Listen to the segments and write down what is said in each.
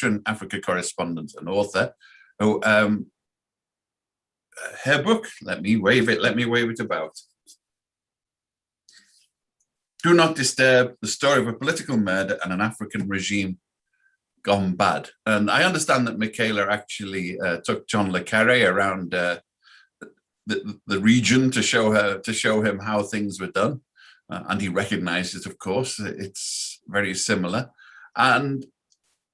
veteran Africa correspondent and author, who her book, let me wave it about. Do Not Disturb, the story of a political murder and an African regime gone bad. And I understand that Michela actually took John le Carre around the region to show him how things were done. And he recognized it, of course, it's very similar. And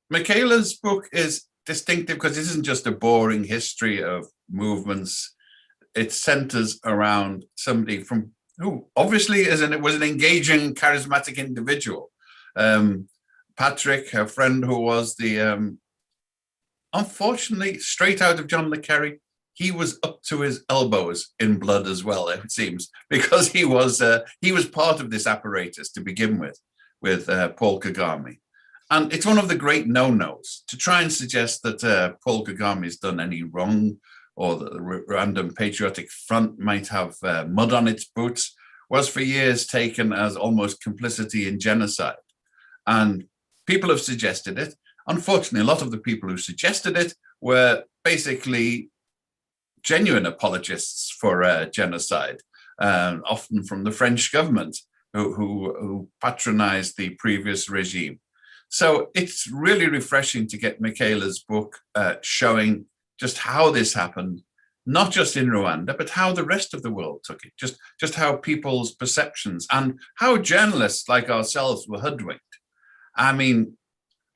Michela's book is distinctive because it isn't just a boring history of movements. It centers around somebody who obviously was an engaging, charismatic individual. Patrick, her friend, who was the, unfortunately, straight out of John le Carre, he was up to his elbows in blood as well, it seems, because he was part of this apparatus to begin with Paul Kagame. And it's one of the great no-nos to try and suggest that Paul Kagame has done any wrong, or that the Rwandan Patriotic Front might have mud on its boots, was for years taken as almost complicity in genocide. And people have suggested it. Unfortunately, a lot of the people who suggested it were basically genuine apologists for genocide, often from the French government, who patronized the previous regime. So it's really refreshing to get Michela's book showing just how this happened, not just in Rwanda, but how the rest of the world took it, just how people's perceptions and how journalists like ourselves were hoodwinked. I mean,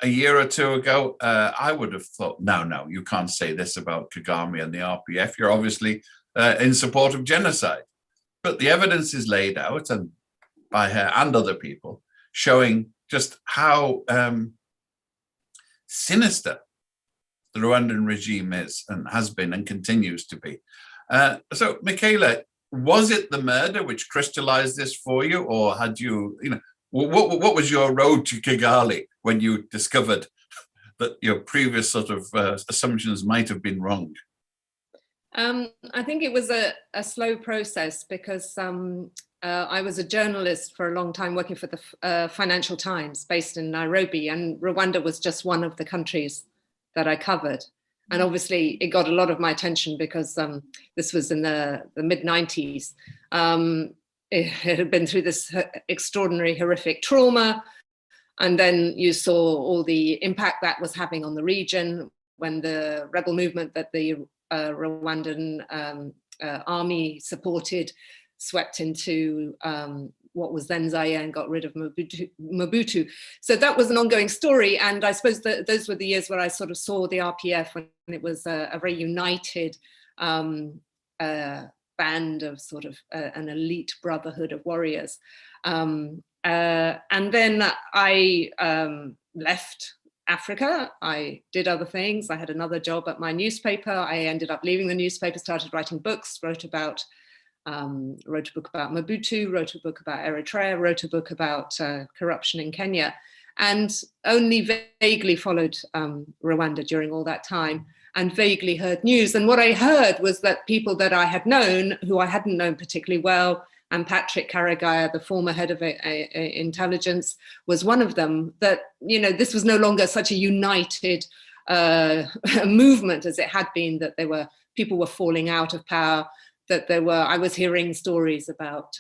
a year or two ago, I would have thought, no, you can't say this about Kagame and the RPF. You're obviously in support of genocide. But the evidence is laid out, and by her and other people, showing just how sinister the Rwandan regime is and has been and continues to be. So, Michela, was it the murder which crystallized this for you, or had you, what was your road to Kigali when you discovered that your previous sort of assumptions might have been wrong? I think it was a slow process because I was a journalist for a long time working for the Financial Times based in Nairobi, and Rwanda was just one of the countries that I covered. And obviously it got a lot of my attention because this was in the mid-90s. It had been through this extraordinary, horrific trauma. And then you saw all the impact that was having on the region when the rebel movement that the Rwandan army supported swept into what was then Zaire and got rid of Mobutu. So that was an ongoing story. And I suppose those were the years where I sort of saw the RPF when it was a very united band of sort of an elite brotherhood of warriors. And then I left Africa. I did other things. I had another job at my newspaper. I ended up leaving the newspaper, started writing books, wrote a book about Mobutu, wrote a book about Eritrea, wrote a book about corruption in Kenya, and only vaguely followed Rwanda during all that time and vaguely heard news. And what I heard was that people that I had known, who I hadn't known particularly well, and Patrick Karagaya, the former head of intelligence, was one of them, that, this was no longer such a united movement as it had been, that people were falling out of power, that I was hearing stories about,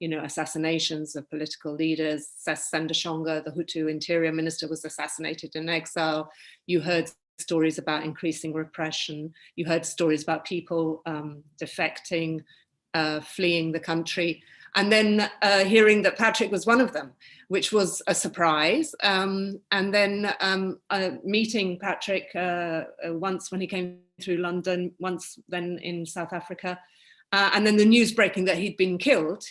assassinations of political leaders. Sendashonga, the Hutu interior minister, was assassinated in exile. You heard stories about increasing repression. You heard stories about people defecting, fleeing the country. And then hearing that Patrick was one of them, which was a surprise. And then meeting Patrick once when he came through London, once then in South Africa. And then the news breaking that he'd been killed,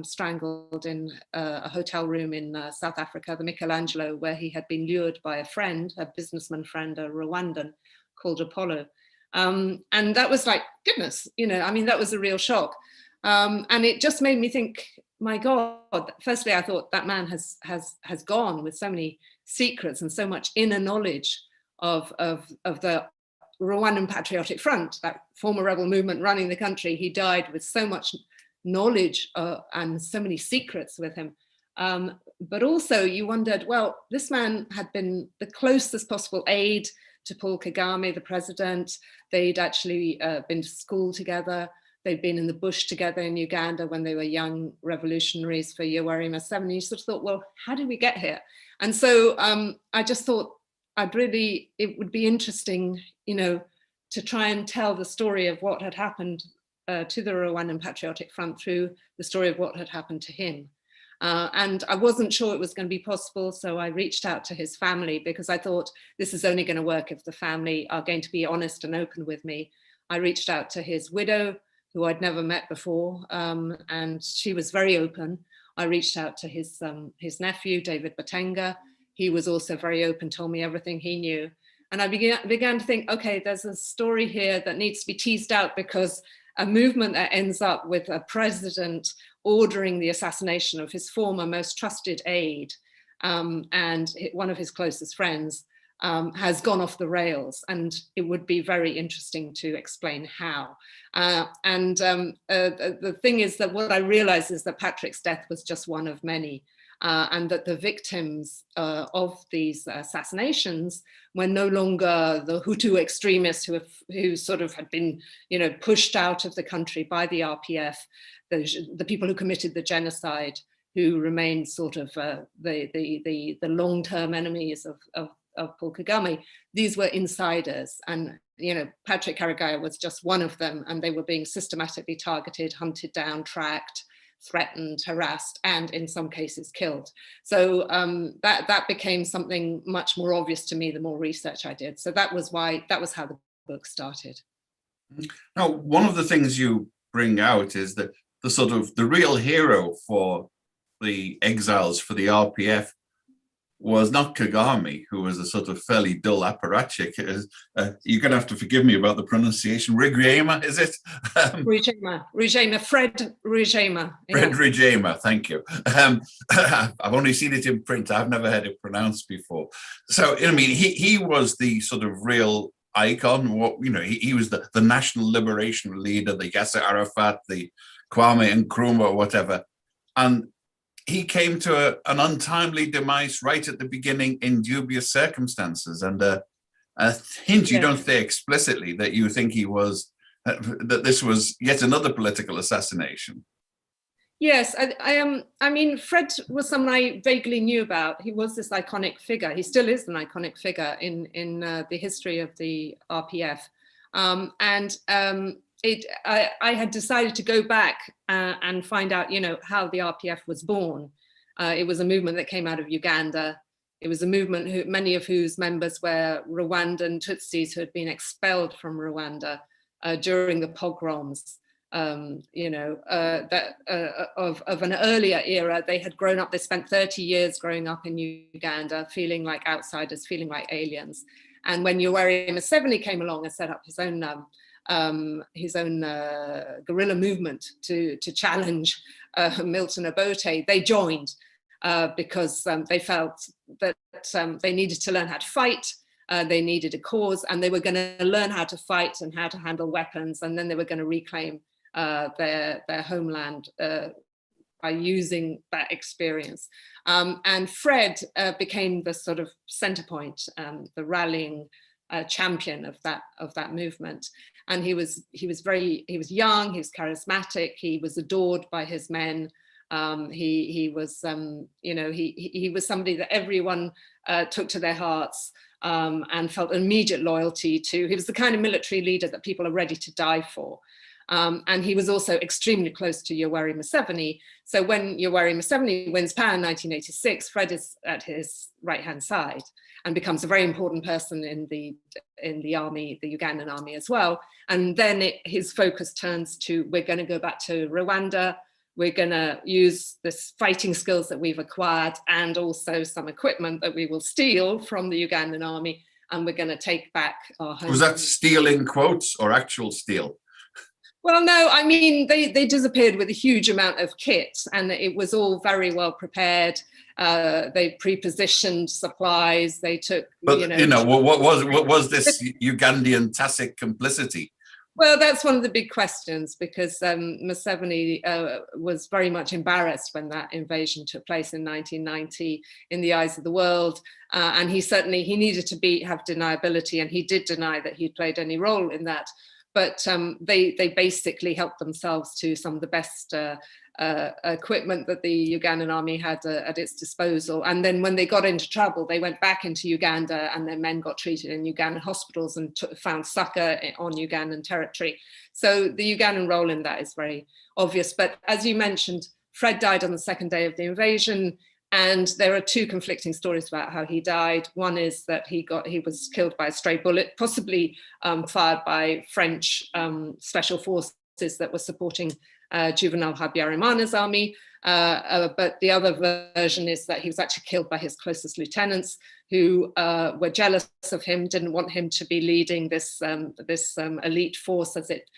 strangled in a hotel room in South Africa, the Michelangelo, where he had been lured by a friend, a businessman friend, a Rwandan called Apollo. And that was like, goodness, that was a real shock. And it just made me think, my God, firstly, I thought that man has gone with so many secrets and so much inner knowledge of the Rwandan Patriotic Front, that former rebel movement running the country. He died with so much knowledge and so many secrets with him. But also you wondered, well, this man had been the closest possible aide to Paul Kagame, the president. They'd actually been to school together. They'd been in the bush together in Uganda when they were young revolutionaries for Yoweri Museveni. You sort of thought, well, how did we get here? And so I just thought it would be interesting, to try and tell the story of what had happened to the Rwandan Patriotic Front through the story of what had happened to him. And I wasn't sure it was going to be possible, so I reached out to his family because I thought this is only going to work if the family are going to be honest and open with me. I reached out to his widow, who I'd never met before, and she was very open. I reached out to his nephew, David Batenga. He was also very open, told me everything he knew. And I began to think, okay, there's a story here that needs to be teased out, because a movement that ends up with a president ordering the assassination of his former most trusted aide and one of his closest friends has gone off the rails, and it would be very interesting to explain how. The thing is that what I realized is that Patrick's death was just one of many, and that the victims of these assassinations were no longer the Hutu extremists who sort of had been, pushed out of the country by the RPF, the people who committed the genocide, who remained sort of the long-term enemies of Paul Kagame. These were insiders, and Patrick Karegeya was just one of them, and they were being systematically targeted, hunted down, tracked, threatened, harassed, and in some cases killed. So that became something much more obvious to me the more research I did. So that was how the book started. Now, one of the things you bring out is that the real hero for the exiles, for the RPF, was not Kagame, who was a sort of fairly dull apparatchik. You're going to have to forgive me about the pronunciation. Rwigema, is it? Rwigema, Fred Rwigema. Yeah. Fred Rwigema, thank you. I've only seen it in print. I've never heard it pronounced before. So, he was the sort of real icon. He was the national liberation leader, the Yasser Arafat, the Kwame Nkrumah, whatever. And he came to an untimely demise right at the beginning in dubious circumstances. And a hint, you don't say explicitly that you think he was, that this was yet another political assassination. Yes, I mean, Fred was someone I vaguely knew about. He was this iconic figure. He still is an iconic figure in the history of the RPF. I had decided to go back and find out, how the RPF was born. It was a movement that came out of Uganda. It was a movement many of whose members were Rwandan Tutsis who had been expelled from Rwanda during the pogroms. Of an earlier era. They had grown up. They spent 30 years growing up in Uganda, feeling like outsiders, feeling like aliens. And when Yoweri Museveni came along and set up his own guerrilla movement to challenge Milton Obote, they joined because they felt that they needed to learn how to fight, they needed a cause, and they were going to learn how to fight and how to handle weapons, and then they were going to reclaim their homeland by using that experience. And Fred became the sort of center point, the rallying champion of that movement. And he was young, he was charismatic, he was adored by his men. He was somebody that everyone took to their hearts and felt immediate loyalty to. He was the kind of military leader that people are ready to die for. And he was also extremely close to Yoweri Museveni. So when Yoweri Museveni wins power in 1986, Fred is at his right-hand side and becomes a very important person in the army, the Ugandan army as well. And then his focus turns to, we're going to go back to Rwanda. We're going to use this fighting skills that we've acquired and also some equipment that we will steal from the Ugandan army, and we're going to take back our home. Was that steal in quotes or actual steal? Well, no, I mean, they disappeared with a huge amount of kit, and it was all very well prepared. They pre-positioned supplies. They took, but what was this Ugandan tacit complicity? Well, that's one of the big questions, because Museveni was very much embarrassed when that invasion took place in 1990 in the eyes of the world. And he needed to have deniability, and he did deny that he'd played any role in that. But they basically helped themselves to some of the best equipment that the Ugandan army had at its disposal. And then when they got into trouble, they went back into Uganda, and their men got treated in Ugandan hospitals and found succor on Ugandan territory. So the Ugandan role in that is very obvious. But as you mentioned, Fred died on the second day of the invasion. And there are two conflicting stories about how he died. One is that he was killed by a stray bullet, possibly fired by French special forces that were supporting Juvenal Habyarimana's army. But the other version is that he was actually killed by his closest lieutenants, who were jealous of him, didn't want him to be leading this elite force as it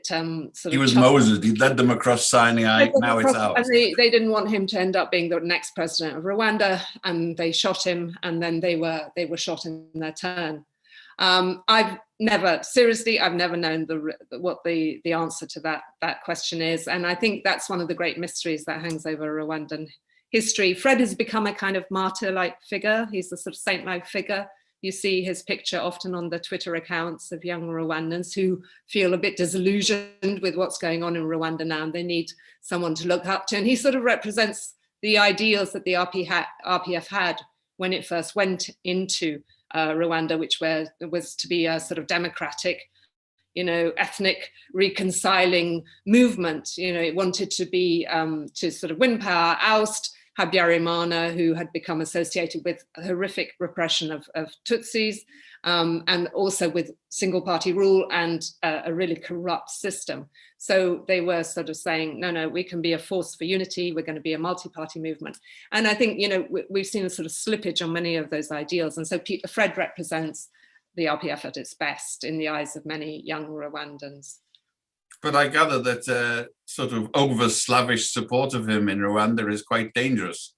sort he of was Moses. He led them across Sinai. Now it's ours. And they didn't want him to end up being the next president of Rwanda, and they shot him, and then they were shot in their turn. I've never known what the answer to that question is, and I think that's one of the great mysteries that hangs over Rwandan history. Fred has become a kind of martyr-like figure. He's a sort of saint-like figure. You see his picture often on the Twitter accounts of young Rwandans who feel a bit disillusioned with what's going on in Rwanda now, and they need someone to look up to. And he sort of represents the ideals that the RPF had when it first went into Rwanda, which was to be a sort of democratic, ethnic reconciling movement. It wanted to be to sort of win power, oust Habyarimana, who had become associated with horrific repression of Tutsis, and also with single party rule and a really corrupt system. So they were sort of saying, no, we can be a force for unity. We're going to be a multi-party movement. And I think, we've seen a sort of slippage on many of those ideals. And so Fred represents the RPF at its best in the eyes of many young Rwandans. But I gather that sort of over-Slavish support of him in Rwanda is quite dangerous.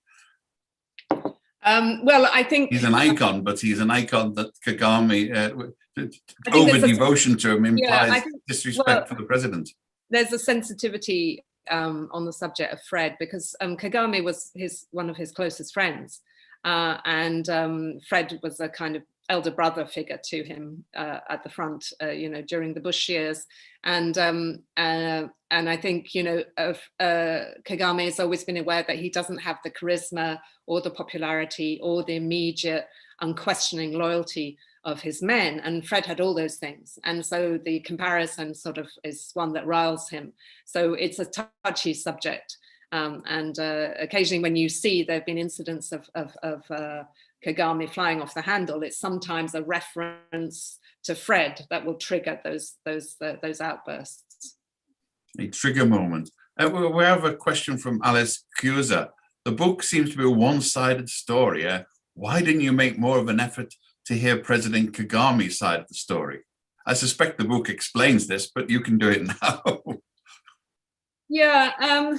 Well, I think he's an icon, but he's an icon that Kagame, over-devotion to him implies disrespect for the president. There's a sensitivity on the subject of Fred, because Kagame was one of his closest friends, and Fred was a kind of elder brother figure to him at the front, during the Bush years. And I think, Kagame has always been aware that he doesn't have the charisma or the popularity or the immediate unquestioning loyalty of his men. And Fred had all those things. And so the comparison sort of is one that riles him. So it's a touchy subject. And occasionally when you see there have been incidents of Kagame flying off the handle, it's sometimes a reference to Fred that will trigger those outbursts. A trigger moment. We have a question from Alice Cusa. The book seems to be a one-sided story. Why didn't you make more of an effort to hear President Kagame's side of the story? I suspect the book explains this, but you can do it now. Yeah.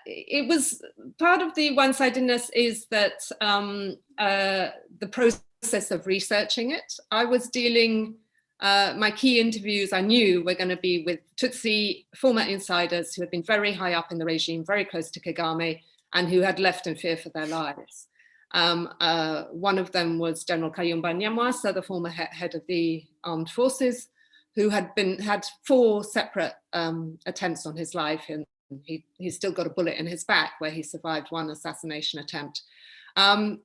It was part of the one-sidedness is that the process of researching it. I was dealing, my key interviews I knew were going to be with Tutsi former insiders who had been very high up in the regime, very close to Kagame, and who had left in fear for their lives. One of them was General Kayumba Nyamwasa, the former head of the armed forces, who had 4 separate attempts on his life, and he's still got a bullet in his back where he survived one assassination attempt. And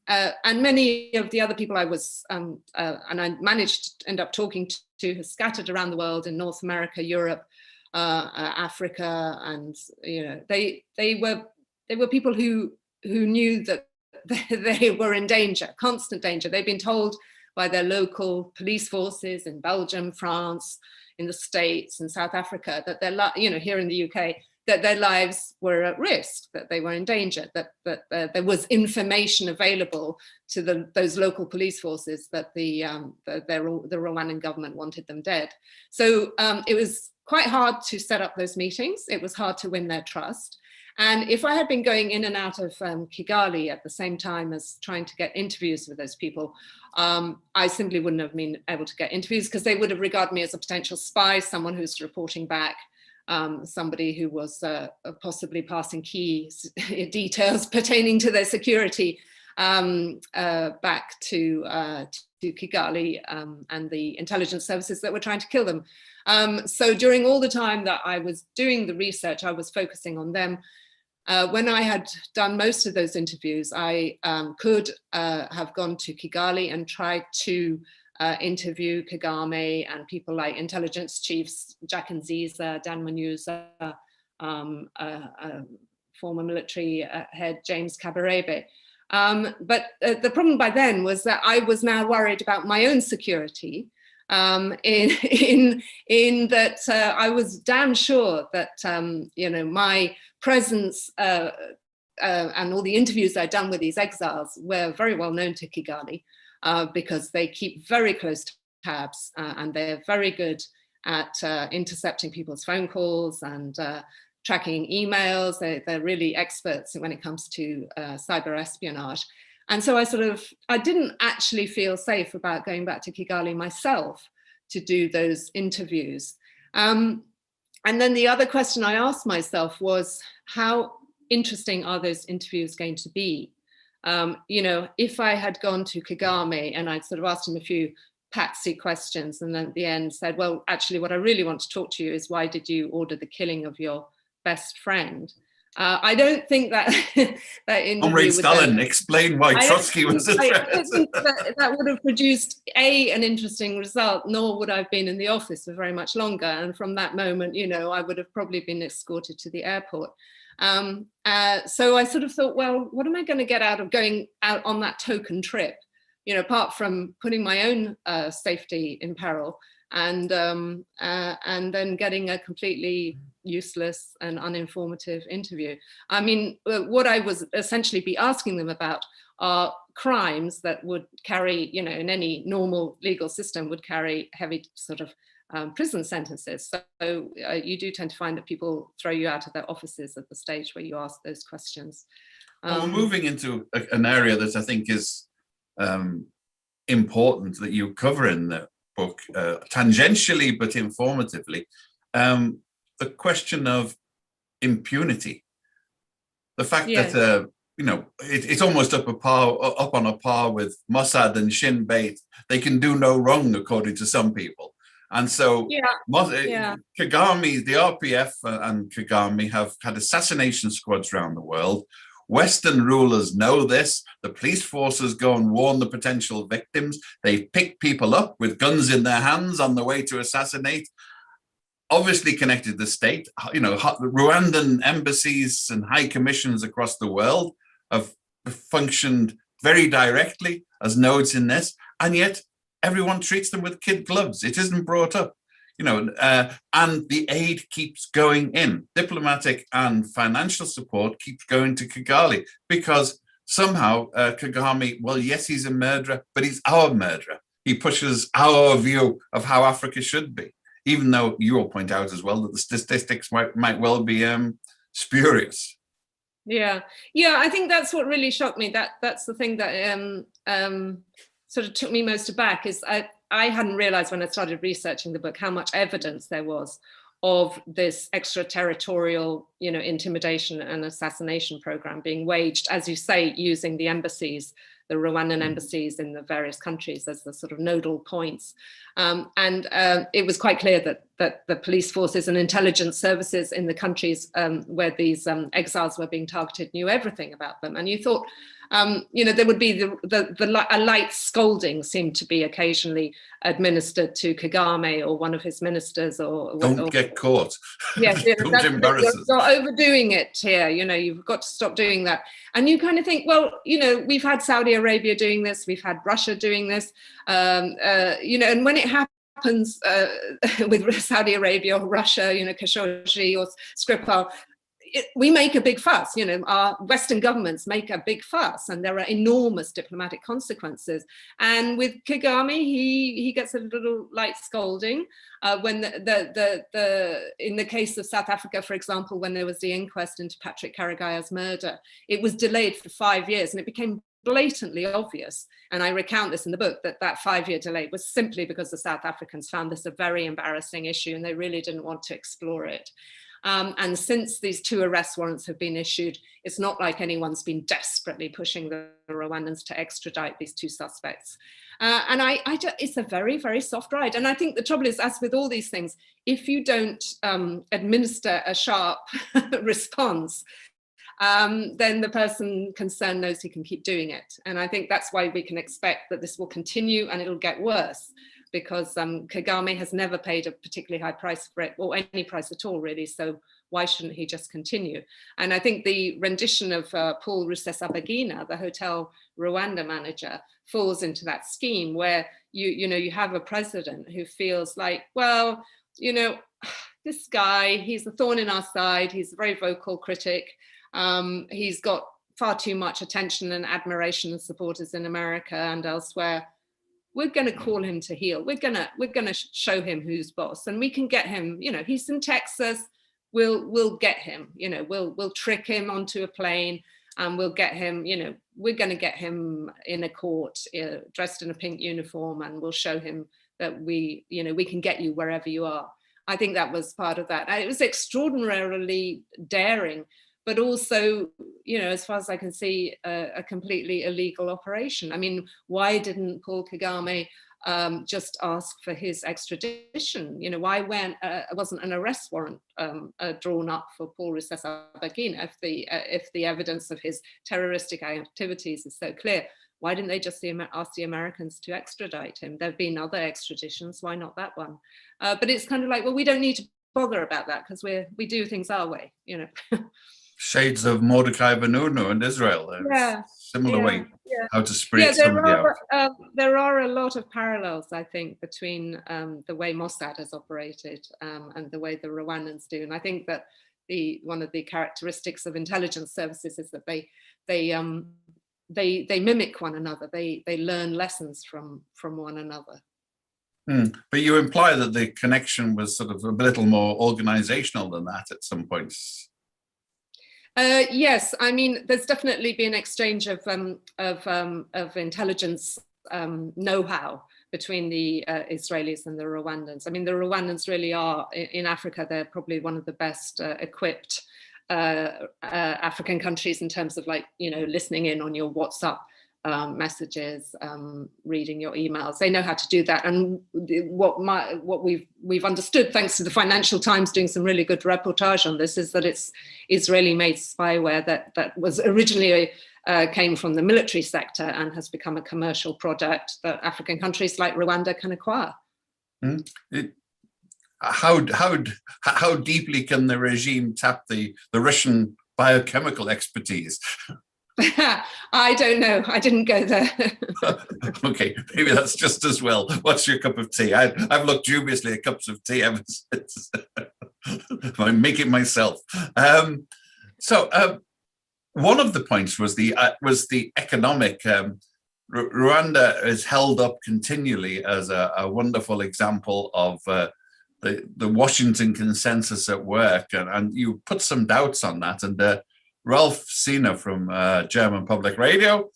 many of the other people I was, and I managed to end up talking to, who scattered around the world in North America, Europe, Africa, and they were people who knew that they were in danger, constant danger. They'd been told by their local police forces in Belgium, France, in the States, and South Africa that here in the UK, that their lives were at risk, that they were in danger, that there was information available to those local police forces that the Rwandan government wanted them dead. So it was quite hard to set up those meetings. It was hard to win their trust. And if I had been going in and out of Kigali at the same time as trying to get interviews with those people, I simply wouldn't have been able to get interviews, because they would have regarded me as a potential spy, someone who's reporting back, somebody who was possibly passing key details pertaining to their security back to Kigali and the intelligence services that were trying to kill them. So during all the time that I was doing the research, I was focusing on them. When I had done most of those interviews, I could have gone to Kigali and tried to interview Kagame and people like intelligence chiefs, Jack Nziza, Dan Manyuza, former military head James Kabarebe. But the problem by then was that I was now worried about my own security, in that I was damn sure that my presence and all the interviews I'd done with these exiles were very well known to Kigali, because they keep very close tabs and they're very good at intercepting people's phone calls and tracking emails. They're really experts when it comes to cyber espionage. And so I didn't actually feel safe about going back to Kigali myself to do those interviews. And then the other question I asked myself was, how interesting are those interviews going to be? If I had gone to Kagame and I'd sort of asked him a few patsy questions and then at the end said, well, actually what I really want to talk to you is, why did you order the killing of your best friend? I don't think that that interview Comrade Stalin, explain why Trotsky was a threat. I don't think that would have produced an interesting result, nor would I have been in the office for very much longer. And from that moment, I would have probably been escorted to the airport. So I sort of thought, well, what am I going to get out of going out on that token trip? Apart from putting my own safety in peril, and then getting a completely useless and uninformative interview. I mean, what I was essentially be asking them about are crimes that would carry, in any normal legal system, would carry heavy sort of prison sentences. So you do tend to find that people throw you out of their offices at the stage where you ask those questions. Well, we're moving into an area that I think is important that you cover in the book, tangentially but informatively. The question of impunity, the fact that it's almost up on a par with Mossad and Shin Bet. They can do no wrong, according to some people. And so Kagame, the RPF and Kagame have had assassination squads around the world. Western rulers know this. The police forces go and warn the potential victims. They pick people up with guns in their hands on the way to assassinate. Obviously connected to the state. Rwandan embassies and high commissions across the world have functioned very directly as nodes in this, and yet everyone treats them with kid gloves. It isn't brought up, and the aid keeps going in. Diplomatic and financial support keeps going to Kigali, because somehow Kagame, well, yes, he's a murderer, but he's our murderer. He pushes our view of how Africa should be, even though you will point out as well that the statistics might well be spurious. Yeah, I think that's what really shocked me. That's the thing that sort of took me most aback, is I hadn't realized when I started researching the book how much evidence there was of this extraterritorial, intimidation and assassination program being waged, as you say, using the embassies, the Rwandan embassies in the various countries as the sort of nodal points. And it was quite clear that the police forces and intelligence services in the countries where these exiles were being targeted knew everything about them. And you thought, there would be a light scolding seemed to be occasionally administered to Kagame or one of his ministers, or don't get caught. Yes, don't embarrass us. You're overdoing it here. You've got to stop doing that. And you kind of think, well, we've had Saudi Arabia doing this, we've had Russia doing this, and when it happens with Saudi Arabia or Russia, Khashoggi or Skripal, we make a big fuss, our Western governments make a big fuss, and there are enormous diplomatic consequences. And with Kagame, he gets a little light scolding when in the case of South Africa, for example, when there was the inquest into Patrick Karagaya's murder, it was delayed for 5 years, and it became blatantly obvious, and I recount this in the book, that 5-year delay was simply because the South Africans found this a very embarrassing issue and they really didn't want to explore it. And since these 2 arrest warrants have been issued, it's not like anyone's been desperately pushing the Rwandans to extradite these 2 suspects. And it's a very, very soft ride. And I think the trouble is, as with all these things, if you don't administer a sharp response, then the person concerned knows he can keep doing it. And I think that's why we can expect that this will continue and it'll get worse, because Kagame has never paid a particularly high price for it, or any price at all, really. So why shouldn't he just continue? And I think the rendition of Paul Rusesabagina, the hotel Rwanda manager, falls into that scheme where you have a president who feels like, well, this guy, he's a thorn in our side. He's a very vocal critic. He's got far too much attention and admiration and supporters in America and elsewhere. We're going to call him to heel. We're going to show him who's boss, and we can get him. He's in Texas. We'll get him. We'll trick him onto a plane, and we'll get him. We're going to get him in a court, dressed in a pink uniform, and we'll show him that we can get you wherever you are. I think that was part of that. It was extraordinarily daring, but also, as far as I can see, a completely illegal operation. I mean, why didn't Paul Kagame just ask for his extradition? Why wasn't an arrest warrant drawn up for Paul Rusesabagina if the evidence of his terroristic activities is so clear? Why didn't they just ask the Americans to extradite him? There have been other extraditions. Why not that one? But it's kind of like, well, we don't need to bother about that because we do things our way, Shades of Mordecai Vanunu and Israel. Similar way how to spread somebody out. There are a lot of parallels, I think, between the way Mossad has operated and the way the Rwandans do. And I think that one of the characteristics of intelligence services is that they mimic one another. They learn lessons from one another. But you imply that the connection was sort of a little more organizational than that at some points. Yes, I mean, there's definitely been exchange of intelligence know-how between the Israelis and the Rwandans. I mean, the Rwandans really are, in Africa, they're probably one of the best equipped African countries in terms of listening in on your WhatsApp messages, reading your emails. They know how to do that. And what we've understood, thanks to the Financial Times doing some really good reportage on this, is that it's Israeli-made spyware that was originally came from the military sector and has become a commercial product that African countries like Rwanda can acquire. How deeply can the regime tap the Russian biochemical expertise? I don't know. I didn't go there. Okay, maybe that's just as well. What's your cup of tea? I've looked dubiously at cups of tea ever since. I make it myself. So one of the points was the economic. Rwanda is held up continually as a wonderful example of the Washington consensus at work, and you put some doubts on that. And Ralph Sina from German Public Radio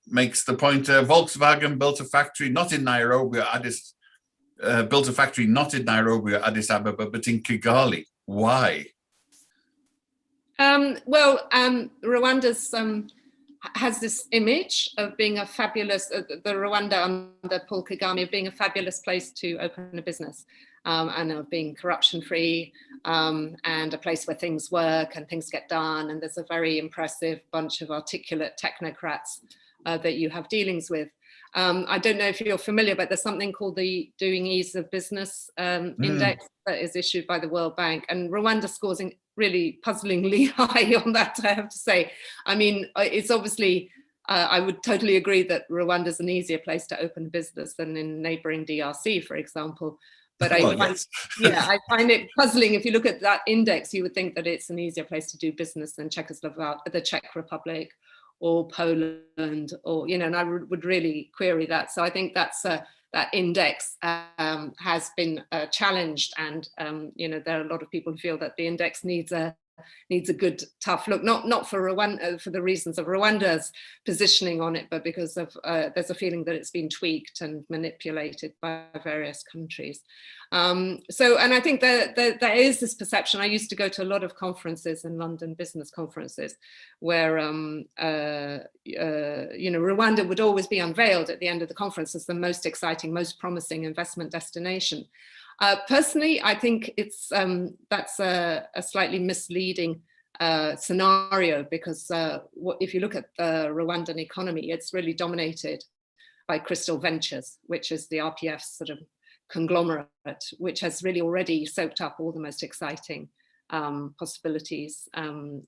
makes the point: Volkswagen built a factory not in Nairobi or Addis Ababa, but in Kigali. Why? Rwanda's has this image of being a fabulous, the Rwanda under Paul Kagame, of being a fabulous place to open a business. And of being corruption-free and a place where things work and things get done. And there's a very impressive bunch of articulate technocrats that you have dealings with. I don't know if you're familiar, but there's something called the Doing Ease of Business Index that is issued by the World Bank. And Rwanda scores really puzzlingly high on that, I have to say. I mean, it's obviously, I would totally agree that Rwanda is an easier place to open a business than in neighboring DRC, for example. But I find it puzzling. If you look at that index, you would think that it's an easier place to do business than Czechoslovakia, the Czech Republic, or Poland, or, and I would really query that. So I think that's that index has been challenged, and there are a lot of people who feel that the index needs a good tough look, not for Rwanda, for the reasons of Rwanda's positioning on it, but because of there's a feeling that it's been tweaked and manipulated by various countries. And I think there is this perception. I used to go to a lot of conferences in London, business conferences, where Rwanda would always be unveiled at the end of the conference as the most exciting, most promising investment destination. Personally, I think that's a slightly misleading scenario, because if you look at the Rwandan economy, it's really dominated by Crystal Ventures, which is the RPF's sort of conglomerate, which has really already soaked up all the most exciting possibilities, and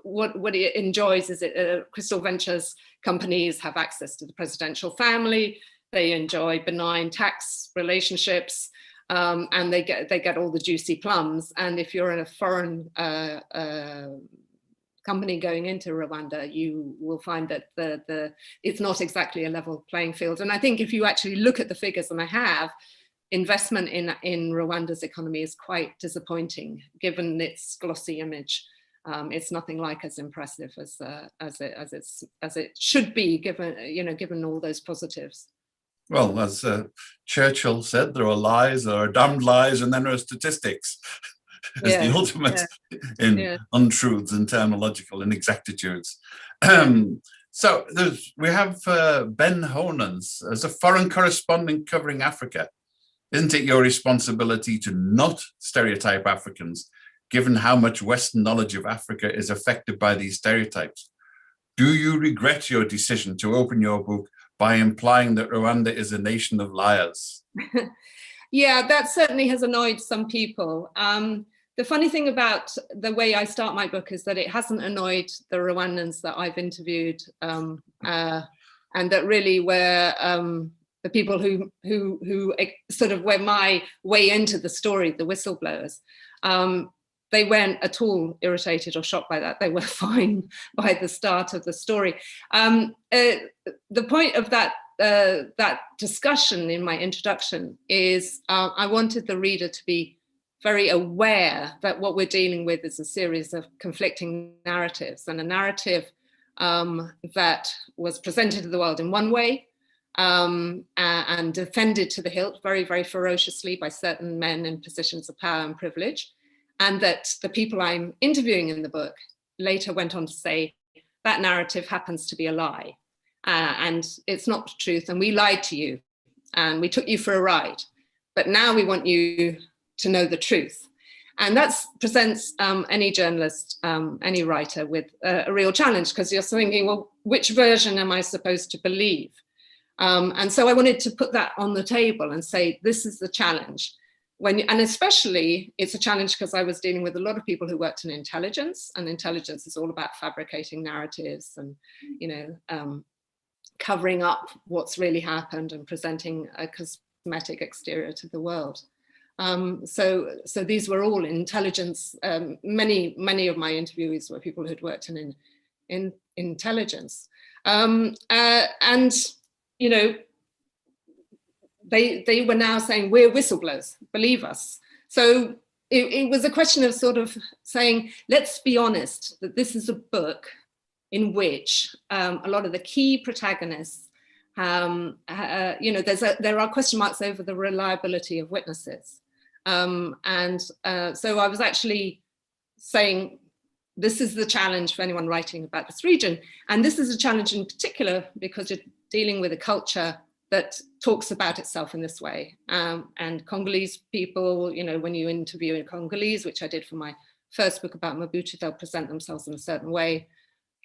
what it enjoys is Crystal Ventures companies have access to the presidential family. They enjoy benign tax relationships, and they get all the juicy plums. And if you're in a foreign company going into Rwanda, you will find that it's not exactly a level playing field. And I think if you actually look at the figures, and I have, investment in Rwanda's economy is quite disappointing, given its glossy image. It's nothing like as impressive as it should be, given all those positives. Well, as Churchill said, there are lies, there are damned lies, and then there are statistics as the ultimate in untruths and terminological inexactitudes. So we have Ben Honans as a foreign correspondent covering Africa. Isn't it your responsibility to not stereotype Africans, given how much Western knowledge of Africa is affected by these stereotypes? Do you regret your decision to open your book by implying that Rwanda is a nation of liars? Yeah, that certainly has annoyed some people. The funny thing about the way I start my book is that it hasn't annoyed the Rwandans that I've interviewed, and that really were the people who sort of were my way into the story, the whistleblowers. They weren't at all irritated or shocked by that. They were fine by the start of the story. The point of that discussion in my introduction is I wanted the reader to be very aware that what we're dealing with is a series of conflicting narratives, and a narrative that was presented to the world in one way and defended to the hilt very, very ferociously by certain men in positions of power and privilege. And that the people I'm interviewing in the book later went on to say that narrative happens to be a lie, and it's not the truth, and we lied to you and we took you for a ride, but now we want you to know the truth. And that presents any journalist, any writer with a real challenge, because you're thinking, well, which version am I supposed to believe? And so I wanted to put that on the table and say, this is the challenge. And especially it's a challenge because I was dealing with a lot of people who worked in intelligence, and intelligence is all about fabricating narratives and, covering up what's really happened and presenting a cosmetic exterior to the world. So these were all intelligence. Many of my interviewees were people who'd worked in intelligence, and they were now saying, we're whistleblowers, believe us. So it was a question of sort of saying, let's be honest, that this is a book in which a lot of the key protagonists, there are question marks over the reliability of witnesses. So I was actually saying, this is the challenge for anyone writing about this region. And this is a challenge in particular because you're dealing with a culture that talks about itself in this way. And Congolese people, when you interview a Congolese, which I did for my first book about Mobutu, they'll present themselves in a certain way.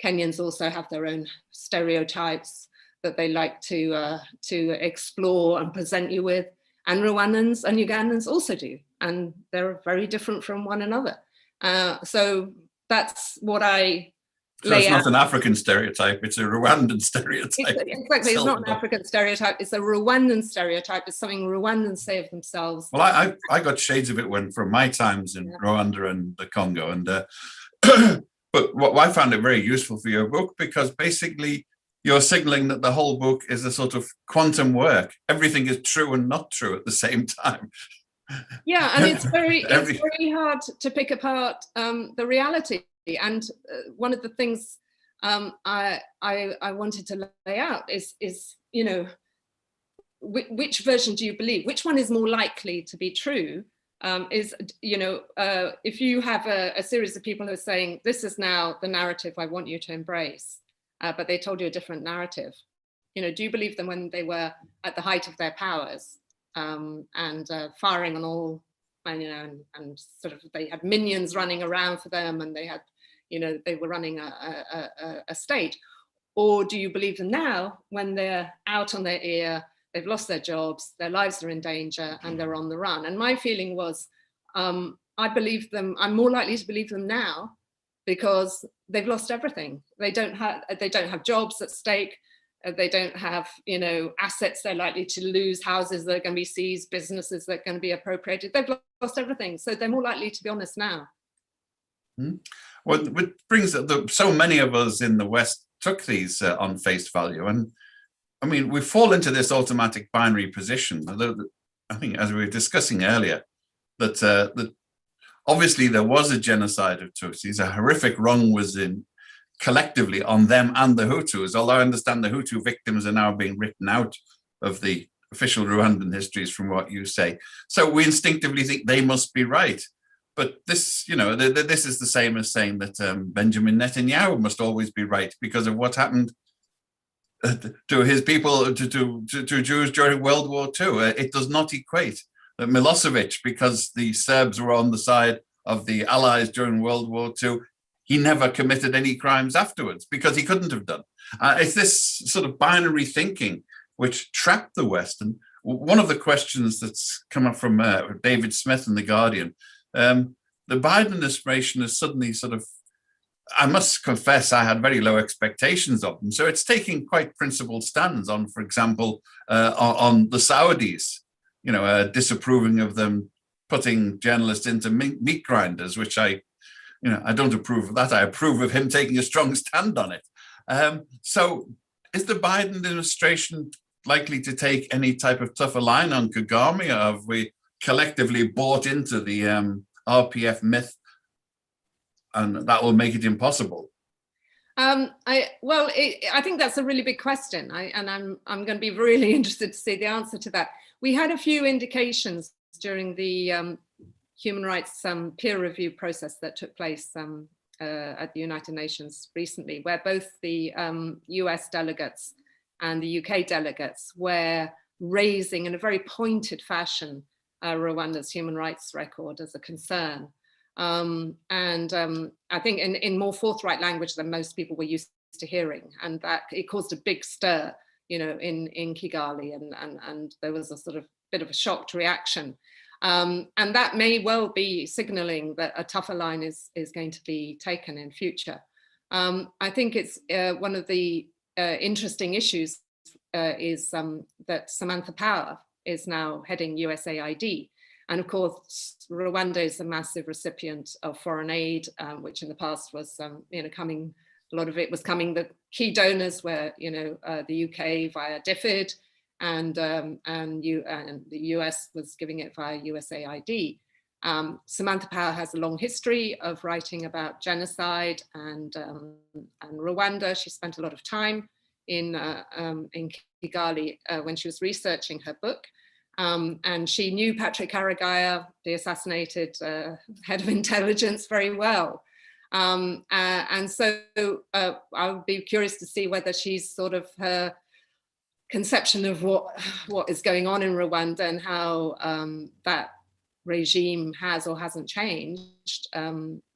Kenyans also have their own stereotypes that they like to explore and present you with. And Rwandans and Ugandans also do. And they're very different from one another. So that's what I So it's lay out. not an African stereotype, it's a Rwandan stereotype. Exactly, it's not an African stereotype, it's a Rwandan stereotype. It's something Rwandans say of themselves. Well, I got shades of it from my times in Rwanda and the Congo. And but what I found it very useful for your book, because basically you're signaling that the whole book is a sort of quantum work. Everything is true and not true at the same time. Yeah, and it's very hard to pick apart the reality. And one of the things I wanted to lay out is you know, which version do you believe? Which one is more likely to be true? Is, you know, if you have a series of people who are saying, this is now the narrative I want you to embrace, but they told you a different narrative, you know, do you believe them when they were at the height of their powers and firing on all, and, you know, and sort of they had minions running around for them, and they had, you know, they were running a state? Or do you believe them now when they're out on their ear, they've lost their jobs, their lives are in danger, and they're on the run? And my feeling was, I believe them, I'm more likely to believe them now because they've lost everything. They don't have jobs at stake. They don't have, you know, assets they're likely to lose, houses that are going to be seized, businesses that are going to be appropriated. They've lost everything. So they're more likely to be honest now. Well, it brings up so many of us in the West took these on face value. And I mean, we fall into this automatic binary position. I think, as we were discussing earlier, that obviously there was a genocide of Tutsis. A horrific wrong was in collectively on them and the Hutus, although I understand the Hutu victims are now being written out of the official Rwandan histories from what you say. So we instinctively think they must be right. But this, you know, this is the same as saying that Benjamin Netanyahu must always be right because of what happened to his people, to Jews during World War II. It does not equate. Milosevic, because the Serbs were on the side of the Allies during World War II, he never committed any crimes afterwards because he couldn't have done. It's this sort of binary thinking which trapped the West. And one of the questions that's come up from David Smith in The Guardian, the Biden administration has suddenly sort of, I must confess, I had very low expectations of them. So it's taking quite principled stands on, for example, on the Saudis, you know, disapproving of them putting journalists into meat grinders, which I don't approve of that. I approve of him taking a strong stand on it. So is the Biden administration likely to take any type of tougher line on Kagame? Or have we collectively bought into the RPF myth and that will make it impossible? I think that's a really big question. I'm going to be really interested to see the answer to that. We had a few indications during the human rights peer review process that took place at the United Nations recently, where both the US delegates and the UK delegates were raising in a very pointed fashion Rwanda's human rights record as a concern. I think in more forthright language than most people were used to hearing, and that it caused a big stir, you know, in Kigali, and there was a sort of bit of a shocked reaction. And that may well be signaling that a tougher line is going to be taken in future. I think it's one of the interesting issues is that Samantha Power is now heading USAID. And of course, Rwanda is a massive recipient of foreign aid, which in the past was, coming, a lot of it was coming, the key donors were, the UK via DFID, and the US was giving it via USAID. Samantha Power has a long history of writing about genocide and Rwanda. She spent a lot of time in Kigali when she was researching her book. And she knew Patrick Karegeya, the assassinated head of intelligence, very well. And so I would be curious to see whether she's sort of her conception of what is going on in Rwanda and how that regime has or hasn't changed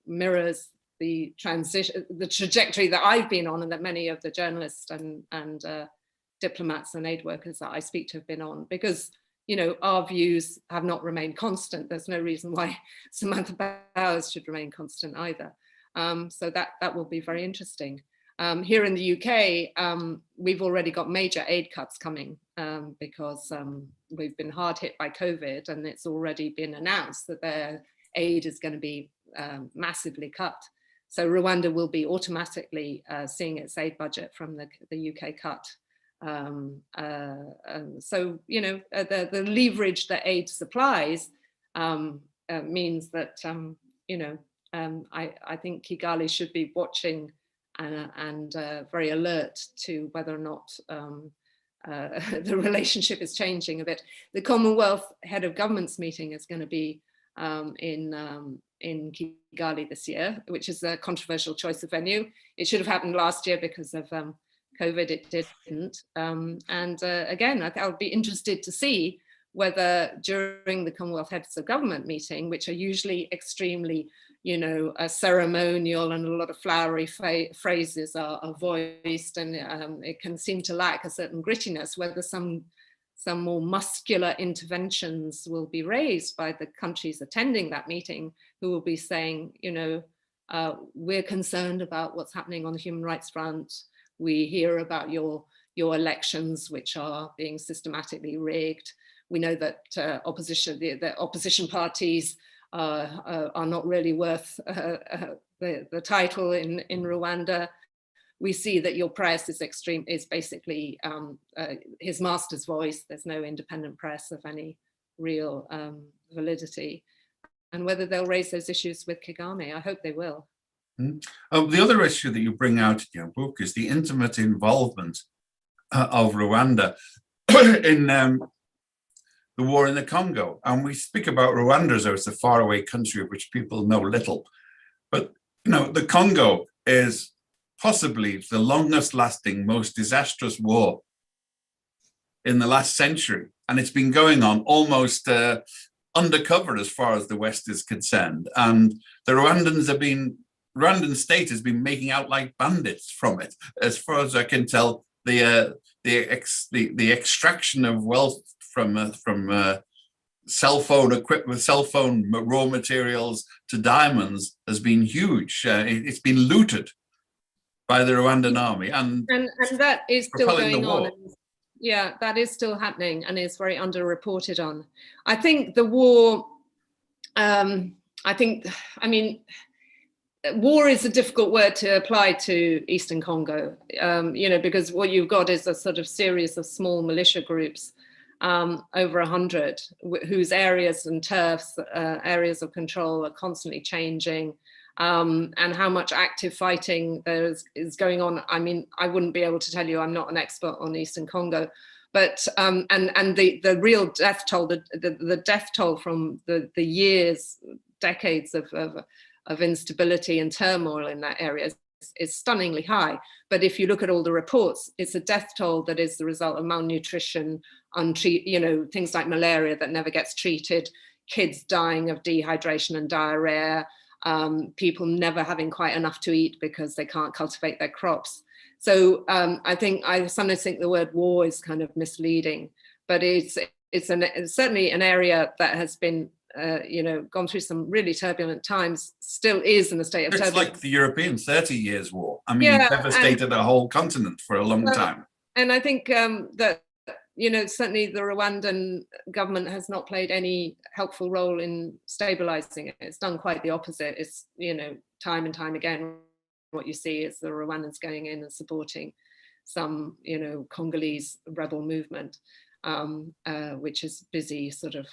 mirrors the trajectory that I've been on and that many of the journalists and diplomats and aid workers that I speak to have been on, because our views have not remained constant. There's no reason why Samantha Power's should remain constant either. So that will be very interesting. Here in the UK, we've already got major aid cuts coming because we've been hard hit by COVID, and it's already been announced that their aid is going to be massively cut. So Rwanda will be automatically seeing its aid budget from the UK cut. So, you know, the leverage that aid supplies means that, you know, I think Kigali should be watching and very alert to whether or not the relationship is changing a bit. The Commonwealth Head of Government's meeting is going to be in Kigali this year, which is a controversial choice of venue. It should have happened last year because of COVID, it didn't. Again, I would be interested to see whether during the Commonwealth Heads of Government meeting, which are usually extremely, you know, ceremonial and a lot of flowery phrases are voiced, and it can seem to lack a certain grittiness, whether some more muscular interventions will be raised by the countries attending that meeting, who will be saying, you know, we're concerned about what's happening on the human rights front. We hear about your elections, which are being systematically rigged. We know that the opposition parties are not really worth the title in Rwanda. We see that your press is basically his master's voice. There's no independent press of any real validity. And whether they'll raise those issues with Kagame, I hope they will. The other issue that you bring out in your book is the intimate involvement of Rwanda in the war in the Congo. And we speak about Rwanda as though it's a faraway country of which people know little. But you know, the Congo is possibly the longest lasting, most disastrous war in the last century. And it's been going on almost undercover as far as the West is concerned. And the Rwandan state has been making out like bandits from it. As far as I can tell, the extraction of wealth from cell phone equipment, cell phone raw materials to diamonds has been huge. It's been looted by the Rwandan army, and that is still going on. Yeah, that is still happening and is very underreported on. I think the war. I mean, war is a difficult word to apply to Eastern Congo, you know, because what you've got is a sort of series of small militia groups, over 100, whose areas and turfs, areas of control are constantly changing, and how much active fighting there is going on. I mean, I wouldn't be able to tell you, I'm not an expert on Eastern Congo, but and the real death toll, the death toll from the years, decades of instability and turmoil in that area is stunningly high. But if you look at all the reports, it's a death toll that is the result of malnutrition, you know, things like malaria that never gets treated, kids dying of dehydration and diarrhea, people never having quite enough to eat because they can't cultivate their crops. So I sometimes think the word war is kind of misleading, but it's certainly an area that has been you know, gone through some really turbulent times, still is in a state of turbulence. It's like the European 30 Years' War. I mean, it devastated a whole continent for a long time. And I think that, you know, certainly the Rwandan government has not played any helpful role in stabilizing it. It's done quite the opposite. It's, you know, time and time again, what you see is the Rwandans going in and supporting some, you know, Congolese rebel movement, which is busy sort of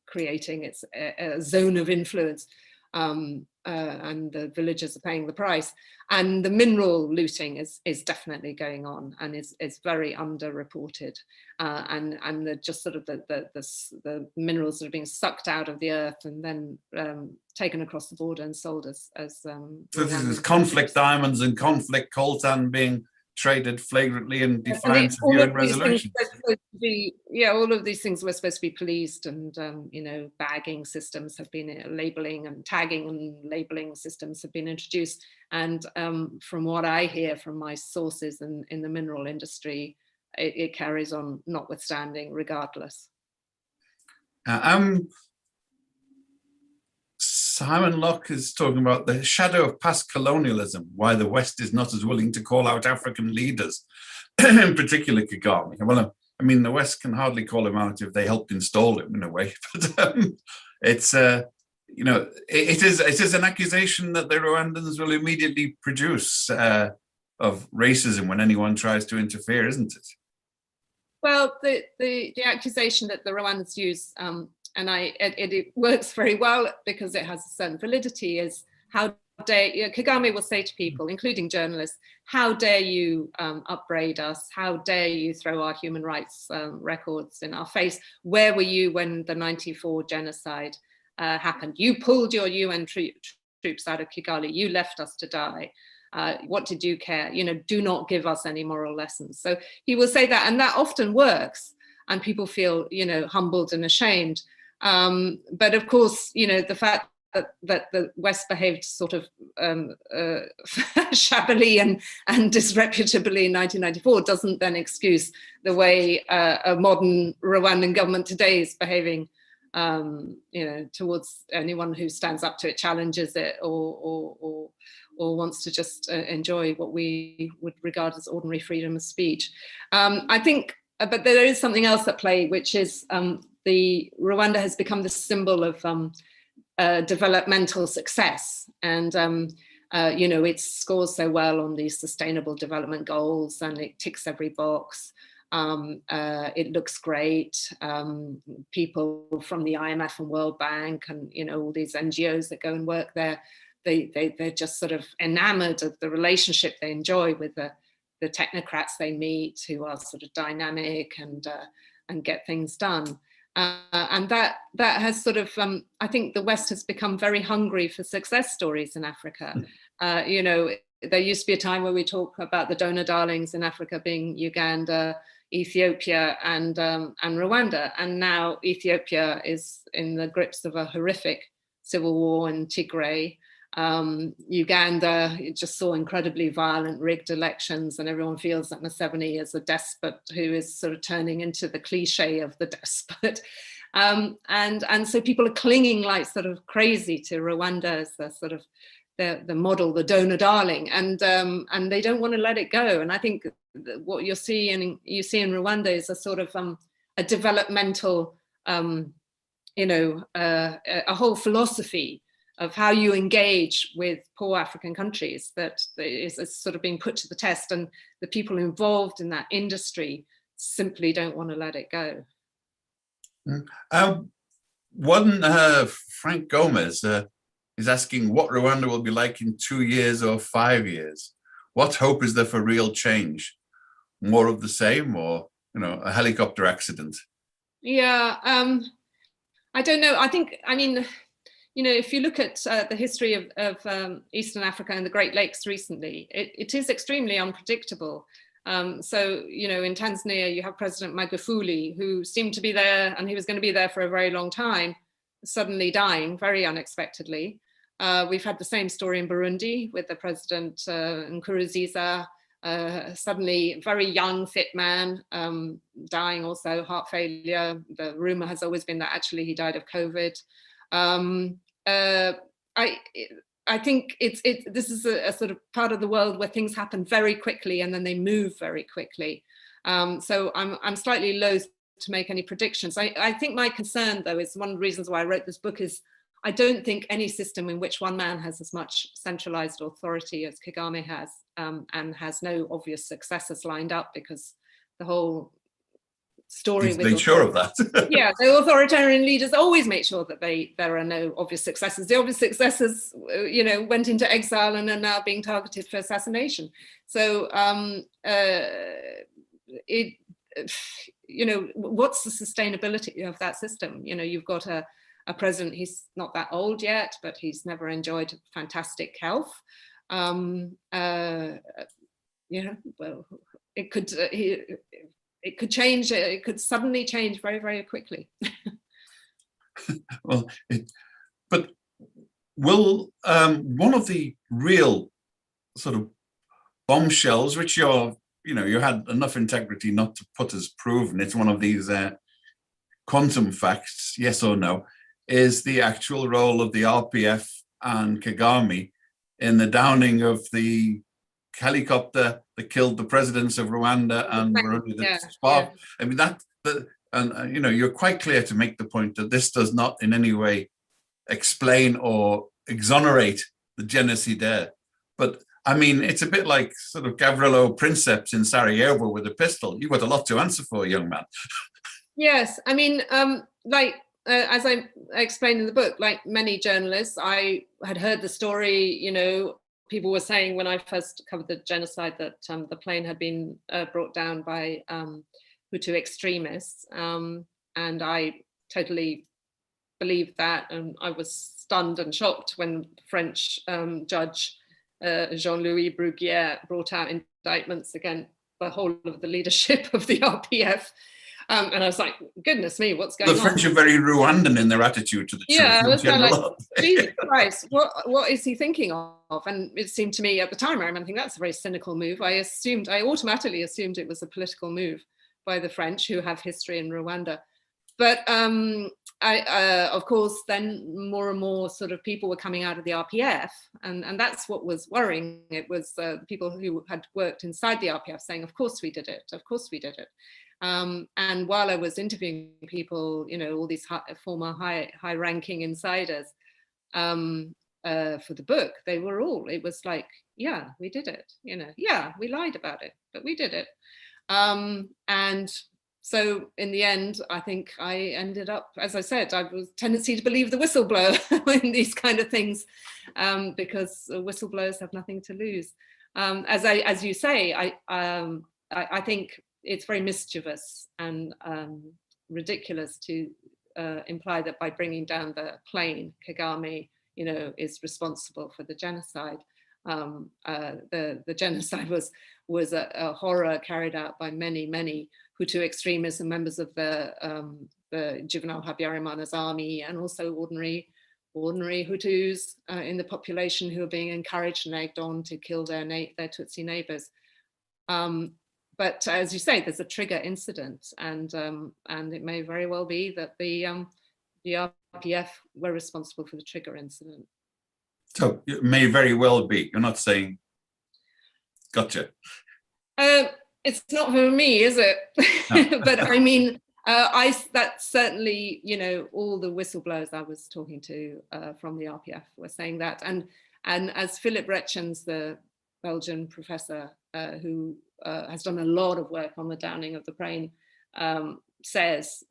creating its a zone of influence, and the villagers are paying the price. And the mineral looting is definitely going on and is very underreported. And the just sort of the minerals that are being sucked out of the earth and then taken across the border and sold as so this is conflict diamonds and conflict coltan being traded flagrantly in defiance of UN resolutions. All of these things were supposed to be policed, and you know, bagging systems have been, labeling and tagging and labeling systems have been introduced. And from what I hear from my sources in the mineral industry, it carries on notwithstanding, regardless. Simon Locke is talking about the shadow of past colonialism, why the West is not as willing to call out African leaders, in particular Kagame. Well, I mean, the West can hardly call him out if they helped install him in a way, but it's, you know, it is an accusation that the Rwandans will immediately produce of racism when anyone tries to interfere, isn't it? Well, the accusation that the Rwandans use, and it works very well because it has a certain validity, is how dare, Kagame will say to people, including journalists, how dare you upbraid us? How dare you throw our human rights records in our face? Where were you when the 94 genocide happened? You pulled your UN troops out of Kigali. You left us to die. What did you care? You know, do not give us any moral lessons. So he will say that, and that often works, and people feel, you know, humbled and ashamed. But of course, you know, the fact that the West behaved sort of shabbily and disreputably in 1994 doesn't then excuse the way a modern Rwandan government today is behaving, you know, towards anyone who stands up to it, challenges it, or wants to just enjoy what we would regard as ordinary freedom of speech. I think, but there is something else at play, which is the Rwanda has become the symbol of developmental success, and you know, it scores so well on these sustainable development goals, and it ticks every box. It looks great. People from the IMF and World Bank, and you know, all these NGOs that go and work there, they're just sort of enamored of the relationship they enjoy with the technocrats they meet, who are sort of dynamic and get things done. And that has sort of, I think the West has become very hungry for success stories in Africa. You know, there used to be a time where we talk about the donor darlings in Africa being Uganda, Ethiopia, and Rwanda. And now Ethiopia is in the grips of a horrific civil war in Tigray. Uganda, it just saw incredibly violent, rigged elections, and everyone feels that Museveni is a despot who is sort of turning into the cliche of the despot. And so people are clinging like sort of crazy to Rwanda as the sort of the model, the donor darling, and they don't want to let it go. And I think what you see in Rwanda is a sort of a developmental, you know, a whole philosophy of how you engage with poor African countries that is sort of being put to the test, and the people involved in that industry simply don't want to let it go. Frank Gomez is asking what Rwanda will be like in 2 years or 5 years. What hope is there for real change? More of the same, or, you know, a helicopter accident? Yeah, I don't know. I think, I mean, you know, if you look at the history of Eastern Africa and the Great Lakes recently, it is extremely unpredictable. So, you know, in Tanzania, you have President Magufuli, who seemed to be there, and he was going to be there for a very long time, suddenly dying very unexpectedly. We've had the same story in Burundi with the President Nkurunziza, suddenly very young, fit man, dying also, heart failure. The rumor has always been that actually he died of COVID. I think this is a sort of part of the world where things happen very quickly and then they move very quickly. So I'm slightly loath to make any predictions. I think my concern, though, is one of the reasons why I wrote this book is I don't think any system in which one man has as much centralized authority as Kagame has, and has no obvious successors lined up, because the whole story with make sure of that. Yeah, the authoritarian leaders always make sure that there are no obvious successors. The obvious successors, you know, went into exile and are now being targeted for assassination. So you know, what's the sustainability of that system? You know, you've got a president, he's not that old yet, but he's never enjoyed fantastic health. You know, well, it could change. It could suddenly change very, very quickly. Well, but will one of the real sort of bombshells, which you had enough integrity not to put as proven, it's one of these quantum facts, yes or no, is the actual role of the RPF and Kagame in the downing of the helicopter that killed the presidents of Rwanda and Burundi. I mean, and you know, you're quite clear to make the point that this does not in any way explain or exonerate the genocide there. But I mean, it's a bit like sort of Gavrilo Princeps in Sarajevo with a pistol. You've got a lot to answer for, young man. Yes, I mean, as I explained in the book, like many journalists, I had heard the story, you know, people were saying when I first covered the genocide that the plane had been brought down by Hutu extremists. And I totally believed that. And I was stunned and shocked when the French judge Jean-Louis Bruguière brought out indictments against the whole of the leadership of the RPF. And I was like, goodness me, what's going on? The French are very Rwandan in their attitude to the truth. Yeah, I was kind of like, Jesus Christ, what is he thinking of? And it seemed to me at the time, I remember thinking that's a very cynical move. I automatically assumed it was a political move by the French, who have history in Rwanda. But of course, then more and more sort of people were coming out of the RPF, and that's what was worrying. It was people who had worked inside the RPF saying, of course we did it, of course we did it. And while I was interviewing people, you know, all these former high-ranking insiders for the book, they were all, it was like, yeah, we did it, you know, yeah, we lied about it, but we did it. And so in the end, I think I ended up, as I said, I was tendency to believe the whistleblower in these kind of things, because whistleblowers have nothing to lose. As you say, I think it's very mischievous and ridiculous to imply that by bringing down the plane, Kagame, you know, is responsible for the genocide. The genocide was a horror carried out by many Hutu extremists and members of the Juvenal Habyarimana's army, and also ordinary Hutus in the population who are being encouraged and egged on to kill their Tutsi neighbors. But as you say, there's a trigger incident, and it may very well be that the RPF were responsible for the trigger incident. So it may very well be. You're not saying, gotcha. It's not for me, is it? No. But I mean, that's certainly, you know, all the whistleblowers I was talking to from the RPF were saying that, and as Philip Retchens, the Belgian professor who has done a lot of work on the downing of the plane, says,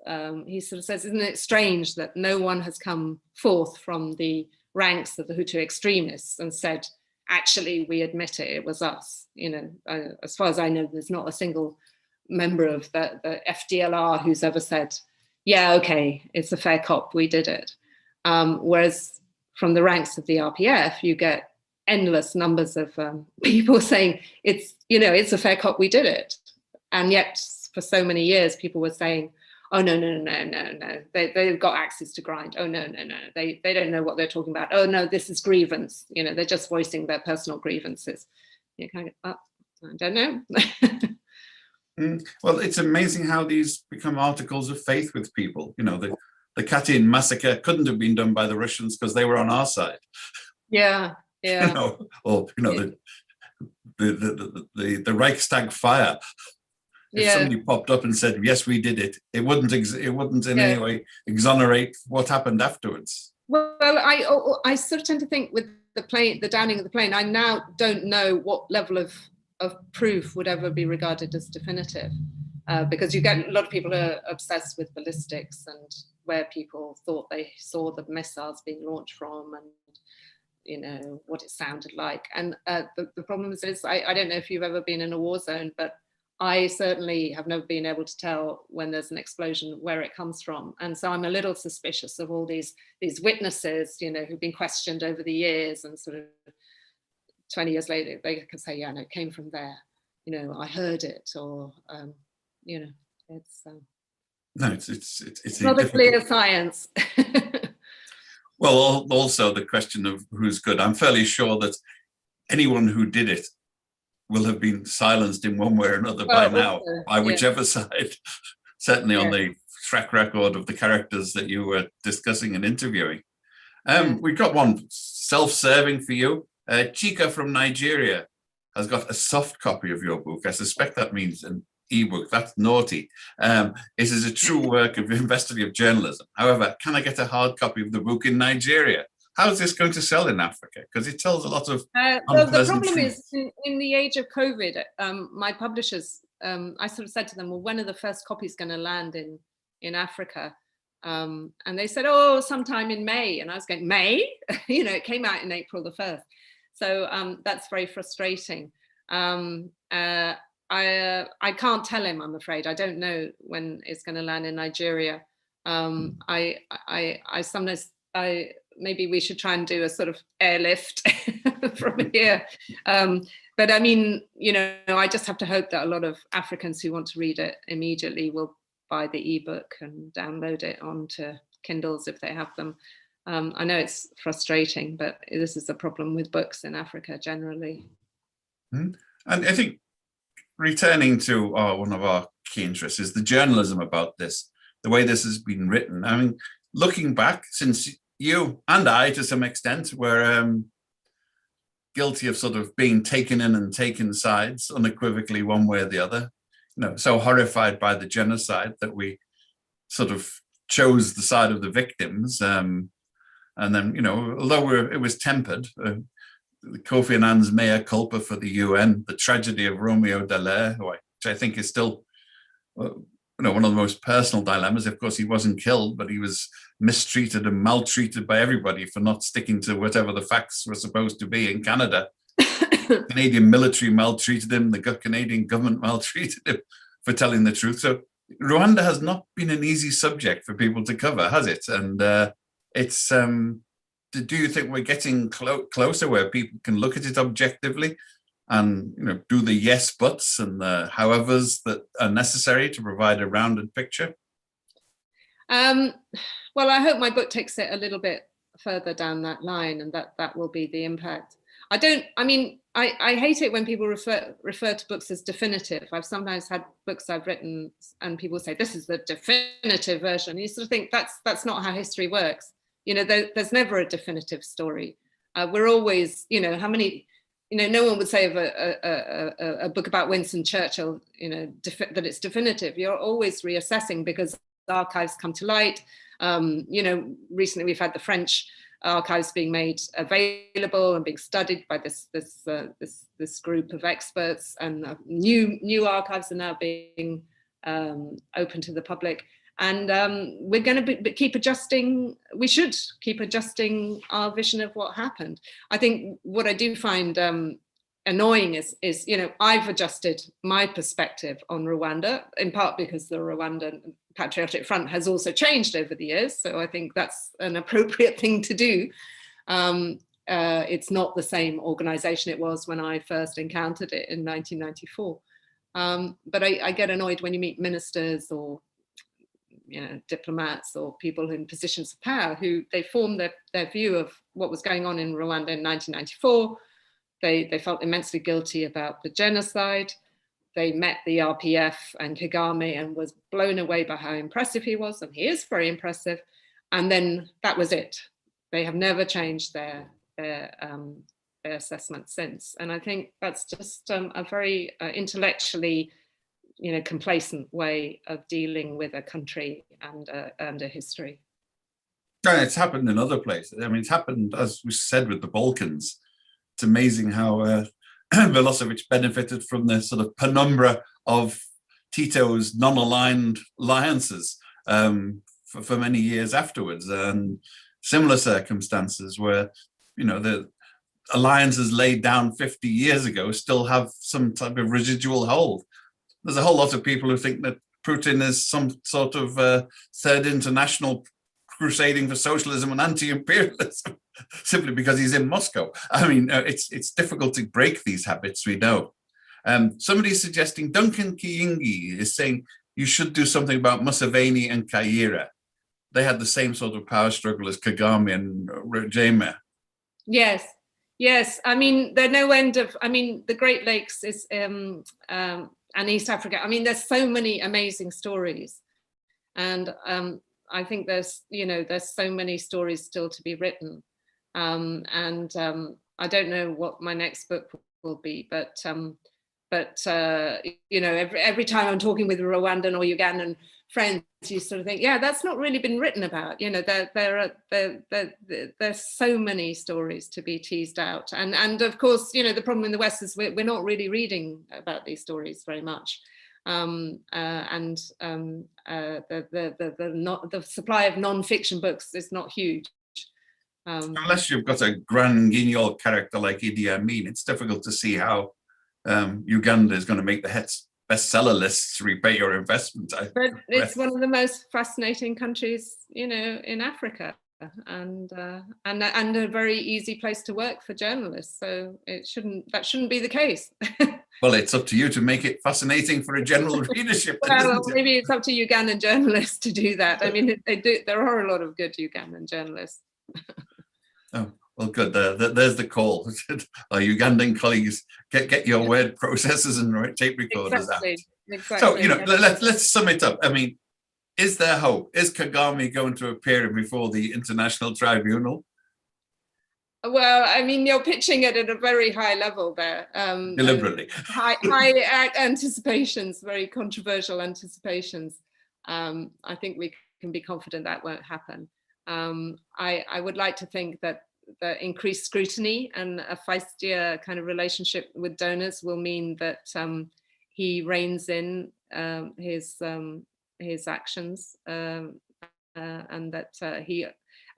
he sort of says, isn't it strange that no one has come forth from the ranks of the Hutu extremists and said, actually, we admit it, it was us. You know, as far as I know, there's not a single member of the FDLR who's ever said, yeah, okay, it's a fair cop, we did it. Whereas from the ranks of the RPF, you get endless numbers of people saying, it's, you know, it's a fair cop, we did it. And yet, for so many years, people were saying, oh, no, they've got axes to grind. Oh, no, they don't know what they're talking about. Oh, no, this is grievance. You know, they're just voicing their personal grievances. You kind of, I don't know. Well, it's amazing how these become articles of faith with people. You know, the Katyn massacre couldn't have been done by the Russians because they were on our side. Yeah. You know, or, you know, the Reichstag fire. If somebody popped up and said, yes, we did it, it wouldn't in any way exonerate what happened afterwards. Well, I sort of tend to think with the downing of the plane, I now don't know what level of proof would ever be regarded as definitive, because you get a lot of people are obsessed with ballistics and where people thought they saw the missiles being launched from, and you know what it sounded like. And the problem is I don't know if you've ever been in a war zone, but I certainly have never been able to tell when there's an explosion where it comes from. And so I'm a little suspicious of all these witnesses, you know, who've been questioned over the years, and sort of 20 years later, they can say, yeah, no, it came from there. You know, I heard it, or, you know, it's... no, it's not a clear science. Well, also the question of who's good. I'm fairly sure that anyone who did it will have been silenced in one way or another by now, by whichever side, certainly on the track record of the characters that you were discussing and interviewing. We've got one self-serving for you. Chika from Nigeria has got a soft copy of your book. I suspect that means an ebook. That's naughty. It is a true work of investigative journalism. However, can I get a hard copy of the book in Nigeria? How is this going to sell in Africa? Because it tells a lot of well, the problem is in the age of COVID, my publishers, I sort of said to them, well, when are the first copies going to land in Africa? And they said, oh, sometime in May. And I was going, May? You know, it came out in April the 1st. So that's very frustrating. I can't tell him, I'm afraid. I don't know when it's going to land in Nigeria. I sometimes, maybe we should try and do a sort of airlift from here. But I mean, you know, I just have to hope that a lot of Africans who want to read it immediately will buy the ebook and download it onto Kindles if they have them. I know it's frustrating, but this is the problem with books in Africa generally. And I think returning to one of our key interests is the journalism about this, the way this has been written. I mean, looking back, since you and I, to some extent, were guilty of sort of being taken in and taken sides unequivocally one way or the other, you know, so horrified by the genocide that we sort of chose the side of the victims. And then, you know, although it was tempered, Kofi Annan's mea culpa for the UN, the tragedy of Romeo Dallaire, which I think is still, you know, one of the most personal dilemmas. Of course, he wasn't killed, but he was mistreated and maltreated by everybody for not sticking to whatever the facts were supposed to be in Canada. The Canadian military maltreated him. The Canadian government maltreated him for telling the truth. So Rwanda has not been an easy subject for people to cover, has it? And it's, do you think we're getting closer where people can look at it objectively and, you know, do the yes buts and the howevers that are necessary to provide a rounded picture? Well, I hope my book takes it a little bit further down that line, and that will be the impact. I hate it when people refer to books as definitive. I've sometimes had books I've written and people say, this is the definitive version. You sort of think that's not how history works. You know, there's never a definitive story. We're always, you know, how many, you know, no one would say of a book about Winston Churchill, you know, that it's definitive. You're always reassessing because archives come to light. You know, recently we've had the French archives being made available and being studied by this group of experts, and new archives are now being open to the public. And we're going to keep adjusting. We should keep adjusting our vision of what happened. I think what I do find annoying is, you know, I've adjusted my perspective on Rwanda, in part because the Rwandan Patriotic Front has also changed over the years. So I think that's an appropriate thing to do. It's not the same organization it was when I first encountered it in 1994. But I get annoyed when you meet ministers or, you know, diplomats or people in positions of power who they formed their view of what was going on in Rwanda in 1994. They felt immensely guilty about the genocide. They met the RPF and Kagame and was blown away by how impressive he was, and he is very impressive. And then that was it. They have never changed their assessment since. And I think that's just a very intellectually, you know, complacent way of dealing with a country and a history. And it's happened in other places. I mean, it's happened, as we said, with the Balkans. It's amazing how Milosevic benefited from the sort of penumbra of Tito's non-aligned alliances for many years afterwards, and similar circumstances where, you know, the alliances laid down 50 years ago still have some type of residual hold. There's a whole lot of people who think that Putin is some sort of third international crusading for socialism and anti-imperialism simply because he's in Moscow. I mean, it's difficult to break these habits, we know. Somebody's suggesting, Duncan Kiyingi is saying you should do something about Museveni and Kaira. They had the same sort of power struggle as Kagame and Rejema. Yes. I mean, there are no end of, I mean, the Great Lakes is, and East Africa. I mean, there's so many amazing stories. And I think there's so many stories still to be written. I don't know what my next book will be, but every time I'm talking with Rwandan or Ugandan friends, you sort of think, yeah, that's not really been written about. There's so many stories to be teased out, and of course, the problem in the West is we're not really reading about these stories very much. The supply of non-fiction books is not huge. Unless you've got a grand guignol character like Idi Amin, it's difficult to see how Uganda is going to make the bestseller lists to repay your investment. But it's one of the most fascinating countries, in Africa, and a very easy place to work for journalists. So that shouldn't be the case. Well, it's up to you to make it fascinating for a general readership. Well, maybe it's up to Ugandan journalists to do that. I mean, they do. There are a lot of good Ugandan journalists. Oh, well, good. There's the call. Our Ugandan colleagues, get your word processors and tape recorders out. Exactly. So, let's sum it up. I mean, is there hope? Is Kagame going to appear before the International Tribunal? Well, I mean, you're pitching it at a very high level there. Deliberately. High anticipations, very controversial anticipations. I think we can be confident that won't happen. I would like to think that the increased scrutiny and a feistier kind of relationship with donors will mean that he reins in his actions, and that he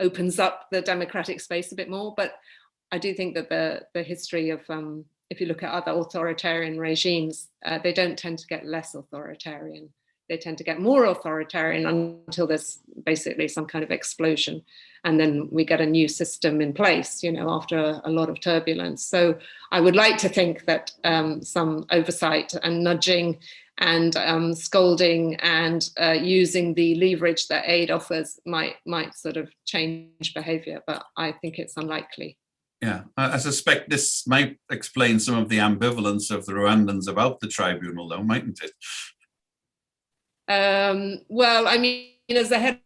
opens up the democratic space a bit more. But I do think that the history of, if you look at other authoritarian regimes, they don't tend to get less authoritarian. They tend to get more authoritarian until there's basically some kind of explosion. And then we get a new system in place, after a lot of turbulence. So I would like to think that some oversight and nudging and scolding and using the leverage that aid offers might sort of change behavior, but I think it's unlikely. Yeah, I suspect this might explain some of the ambivalence of the Rwandans about the tribunal, though, mightn't it? Well, I mean, as the head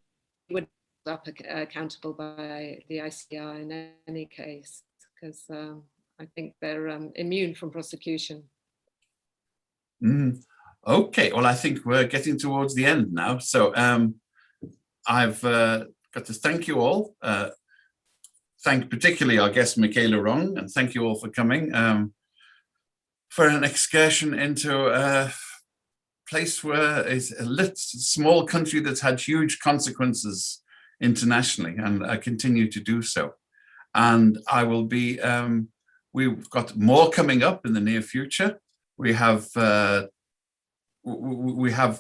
would be accountable by the ICI in any case, because I think they're immune from prosecution. Okay, well, I think we're getting towards the end now. So I've got to thank you all. Thank particularly our guest, Michela Wrong, and thank you all for coming for an excursion into a place where it's a small country that's had huge consequences internationally, and I continue to do so. And I will be, we've got more coming up in the near future. We have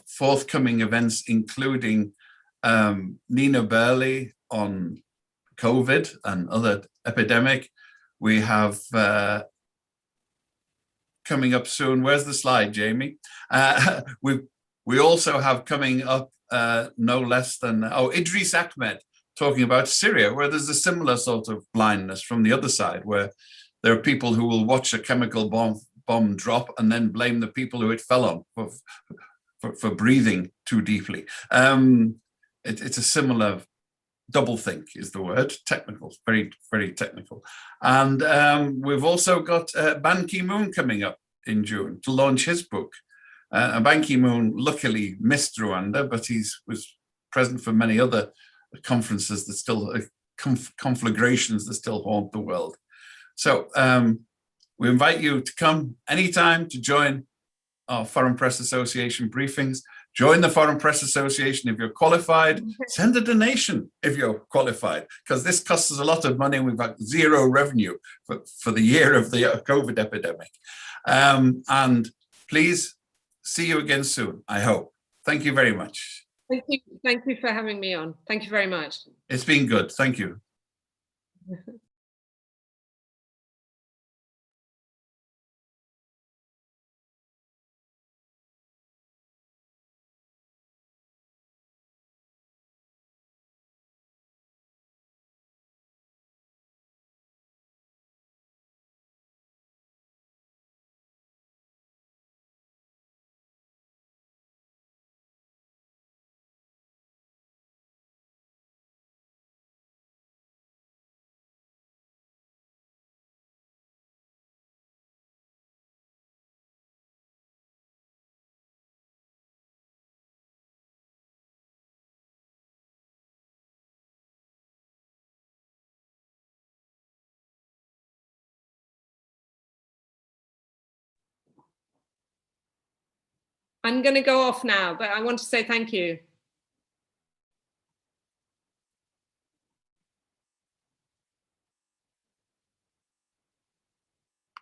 forthcoming events, including Nina Burley on COVID and other epidemic. We have coming up soon. Where's the slide, Jamie? We also have coming up no less than Idris Ahmed talking about Syria, where there's a similar sort of blindness from the other side, where there are people who will watch a chemical bomb drop and then blame the people who it fell on for breathing too deeply. It's a similar doublethink is the word, technical, very, very technical. And we've also got Ban Ki-moon coming up in June to launch his book. Ban Ki-moon luckily missed Rwanda, but he was present for many other conferences that still, conflagrations that still haunt the world. So we invite you to come anytime to join our Foreign Press Association briefings. Join the Foreign Press Association if you're qualified. Send a donation if you're qualified, because this costs us a lot of money and we've got zero revenue for the year of the COVID epidemic. And please see you again soon, I hope. Thank you very much. Thank you for having me on. Thank you very much. It's been good. Thank you. I'm going to go off now, but I want to say thank you.